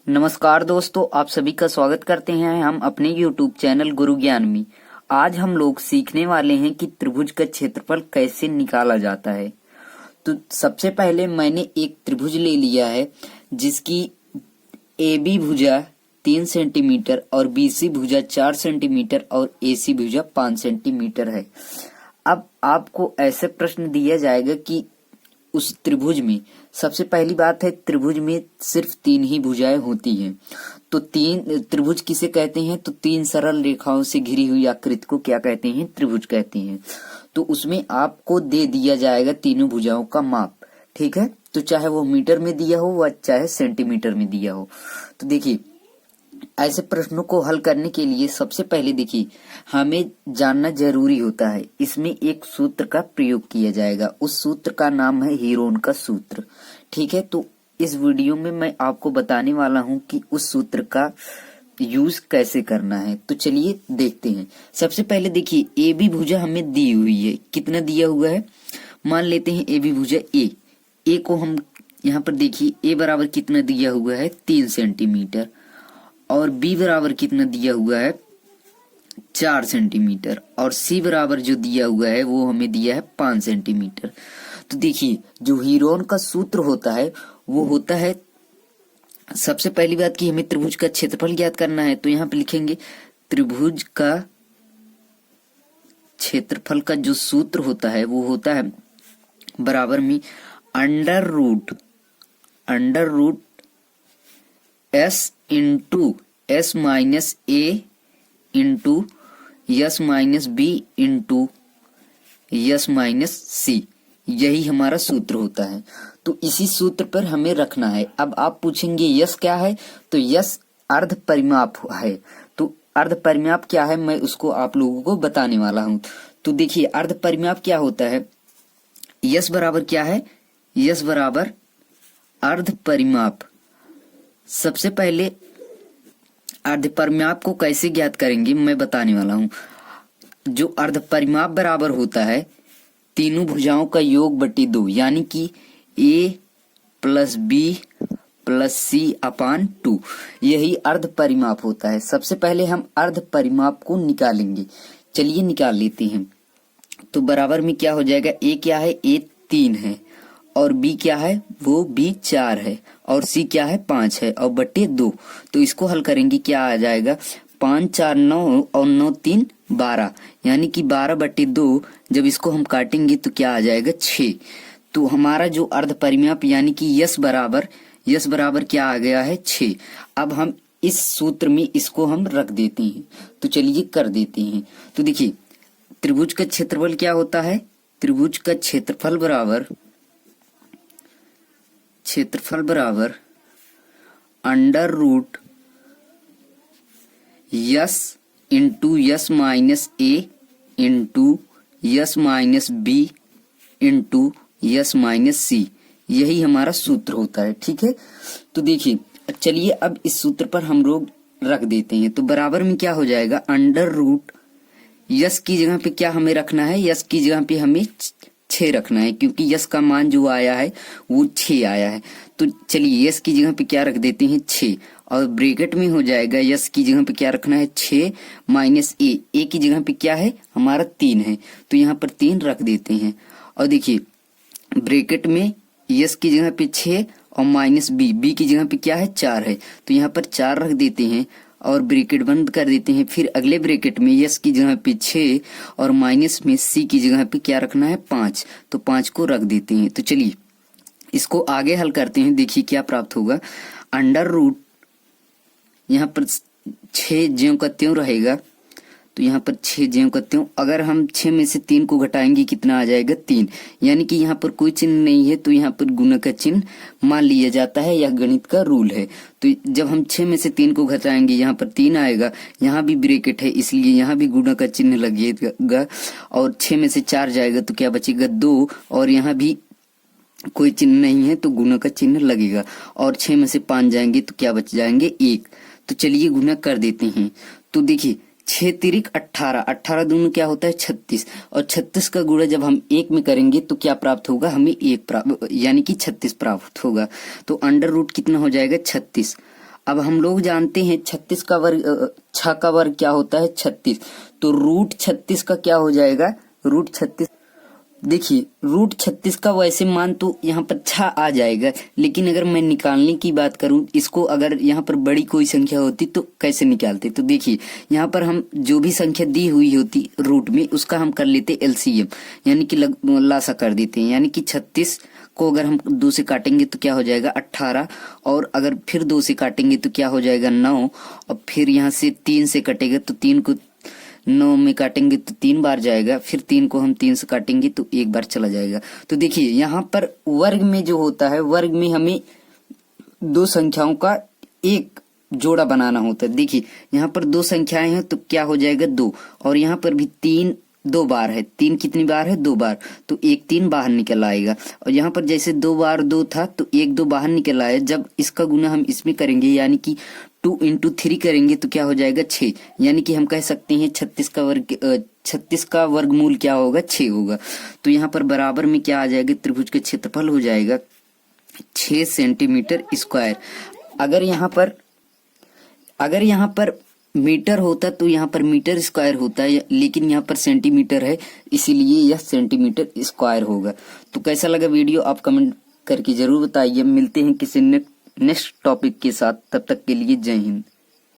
नमस्कार दोस्तों, आप सभी का स्वागत करते हैं हम अपने YouTube चैनल गुरु ज्ञान में। आज हम लोग सीखने वाले हैं कि त्रिभुज का क्षेत्रफल कैसे निकाला जाता है। तो सबसे पहले मैंने एक त्रिभुज ले लिया है जिसकी AB भुजा 3 सेंटीमीटर और BC भुजा 4 सेंटीमीटर और AC भुजा 5 सेंटीमीटर है। अब आपको ऐसे प्रश्न दिया जाएगा कि उस त्रिभुज में सबसे पहली बात है, त्रिभुज में सिर्फ 3 ही भुजाएं होती हैं। तो तीन त्रिभुज किसे कहते हैं? तो 3 सरल रेखाओं से घिरी हुई आकृति को क्या कहते हैं? त्रिभुज कहते हैं। तो उसमें आपको दे दिया जाएगा तीनों भुजाओं का माप, ठीक है। तो चाहे वो मीटर में दिया हो व चाहे सेंटीमीटर में दिया हो। तो देखिए, ऐसे प्रश्नों को हल करने के लिए सबसे पहले देखिए हमें जानना जरूरी होता है, इसमें एक सूत्र का प्रयोग किया जाएगा। उस सूत्र का नाम है हीरोन का सूत्र, ठीक है। तो इस वीडियो में मैं आपको बताने वाला हूं कि उस सूत्र का यूज कैसे करना है। तो चलिए देखते हैं। सबसे पहले देखिए, ए बी भुजा हमें दी हुई है। कितना दिया हुआ है? मान लेते हैं ए बी भुजा ए को हम यहाँ पर देखिए, ए बराबर कितना दिया हुआ है? 3 सेंटीमीटर। और बी बराबर कितना दिया हुआ है? 4 सेंटीमीटर। और सी बराबर जो दिया हुआ है वो हमें दिया है 5 सेंटीमीटर। तो देखिए, जो हीरोन का सूत्र होता है वो होता है, सबसे पहली बात की हमें त्रिभुज का क्षेत्रफल ज्ञात करना है। तो यहाँ पे लिखेंगे त्रिभुज का क्षेत्रफल का जो सूत्र होता है वो होता है बराबर में under root s into s minus a into s minus b into s minus c. यही हमारा सूत्र होता है। तो इसी सूत्र पर हमें रखना है। अब आप पूछेंगे यस क्या है? तो यस अर्ध परिमाप है। तो अर्ध परिमाप क्या है, मैं उसको आप लोगों को बताने वाला हूं। तो देखिए, अर्ध परिमाप क्या होता है? यस बराबर क्या है? यस बराबर अर्ध परिमाप। सबसे पहले अर्ध परिमाप को कैसे ज्ञात करेंगे मैं बताने वाला हूं। जो अर्ध परिमाप बराबर होता है तीनों भुजाओं का योग बटे 2, यानी कि ए प्लस बी प्लस सी अपान 2। यही अर्ध परिमाप होता है। सबसे पहले हम अर्ध परिमाप को निकालेंगे। चलिए निकाल लेते हैं। तो बराबर में क्या हो जाएगा? ए क्या है? ए 3 है। और बी क्या है? वो बी 4 है। और सी क्या है? 5 है। और बटे 2। तो इसको हल करेंगे, क्या आ जाएगा? 5 4 9 और 9 3 12, यानी कि 12 बटे 2। जब इसको हम काटेंगे तो क्या आ जाएगा? 6। तो हमारा जो अर्ध परिमाप यानी कि यस बराबर क्या आ गया है? 6। अब हम इस सूत्र में इसको हम रख देते हैं। तो चलिए कर देते हैं। तो देखिए, त्रिभुज का क्षेत्रफल क्या होता है? त्रिभुज का क्षेत्रफल बराबर under root s into s minus a into s minus b into s minus c. यही हमारा सूत्र होता है, ठीक है। तो देखिए, चलिए अब इस सूत्र पर हम लोग रख देते हैं। तो बराबर में क्या हो जाएगा? अंडर रूट यस की जगह पे क्या हमें रखना है? यस की जगह पे हमें 6 रखना है, क्योंकि यस का मान जो आया है वो 6 आया है। तो चलिए यस की जगह पे क्या रख देते हैं? 6। और ब्रैकेट में हो जाएगा यस की जगह पे क्या रखना है? 6 माइनस ए की जगह पे क्या है? हमारा 3 है। तो यहाँ पर 3 रख देते हैं। और देखिए, ब्रैकेट में यस की जगह पे 6 और माइनस बी की जगह पे क्या है? 4 है। तो यहाँ पर 4 रख देते हैं और ब्रैकेट बंद कर देते हैं। फिर अगले ब्रैकेट में यस की जगह पे 6 और माइनस में सी की जगह पे क्या रखना है? 5। तो 5 को रख देते हैं। तो चलिए इसको आगे हल करते हैं। देखिए क्या प्राप्त होगा? अंडर रूट यहाँ पर 6 ज्यों का त्यों रहेगा। तो यहाँ पर 6 ज्यों का त्यों, अगर हम 6 में से 3 को घटाएंगे कितना आ जाएगा? 3। यानी कि यहाँ पर कोई चिन्ह नहीं है, तो यहाँ पर गुणा का चिन्ह मान लिया जाता है। यह गणित का रूल है। तो जब हम 6 में से 3 को घटाएंगे यहाँ पर 3 आएगा। यहाँ भी ब्रैकेट है, इसलिए यहाँ भी गुणा का चिन्ह लगेगा। और 6 में से 4 जाएगा तो क्या बचेगा? 2। और यहाँ भी कोई चिन्ह नहीं है तो गुणा का चिन्ह लगेगा। और 6 में से 5 जाएंगे तो क्या बच जाएंगे? 1। तो चलिए गुणा कर देते हैं। तो देखिए 6 तिरिक 18, 18 दूनी क्या होता है? 36। और 36 का गुणा जब हम 1 में करेंगे तो क्या प्राप्त होगा? हमें 1 प्राप्त, यानी कि 36 प्राप्त होगा। तो अंडर रूट कितना हो जाएगा? 36। अब हम लोग जानते हैं 36 का वर्ग 6 का वर्ग क्या होता है 36, तो रूट 36 का क्या हो जाएगा रूट 36। देखिए रूट 36 का वैसे मान तो यहाँ पर 6 आ जाएगा, लेकिन अगर मैं निकालने की बात करूं इसको, अगर यहाँ पर बड़ी कोई संख्या होती तो कैसे निकालते। तो देखिए यहाँ पर हम जो भी संख्या दी हुई होती रूट में उसका हम कर लेते एलसीएम, यानी कि लासा कर देते हैं। यानी कि 36 को अगर हम 2 से काटेंगे तो क्या हो जाएगा 18, और अगर फिर 2 से काटेंगे तो क्या हो जाएगा 9, और फिर यहाँ से 3 से कटेगा तो 3 को 9 में काटेंगे तो 3 बार जाएगा, फिर 3 को हम 3 से काटेंगे तो 1 बार चला जाएगा। तो देखिए यहाँ पर वर्ग में जो होता है, वर्ग में हमें 2 संख्याओं का एक जोड़ा बनाना होता है। देखिए यहाँ पर 2 संख्याएं हैं तो क्या हो जाएगा 2, और यहाँ पर भी 3 2 बार है, 3 कितनी बार है 2 बार, तो 1 3 बाहर निकल आएगा। और यहाँ पर जैसे 2 बार 2 था तो 1 2 बाहर निकल आया, जब इसका गुना हम इसमें करेंगे यानी कि 2 into 3 करेंगे तो क्या हो जाएगा 6, यानी कि हम कह सकते हैं 36 का वर्गमूल क्या होगा 6 होगा। तो यहाँ पर बराबर में क्या आ जाएगा, त्रिभुज का क्षेत्रफल हो जाएगा 6 सेंटीमीटर स्क्वायर। अगर यहाँ पर मीटर होता तो यहाँ पर मीटर स्क्वायर होता है, लेकिन यहाँ पर सेंटीमीटर है इसीलिए यह सेंटीमीटर स्क्वायर होगा। तो कैसा लगा वीडियो आप कमेंट करके जरूर बताइए। मिलते हैं किसी नेक्स्ट टॉपिक के साथ, तब तक के लिए जय हिंद।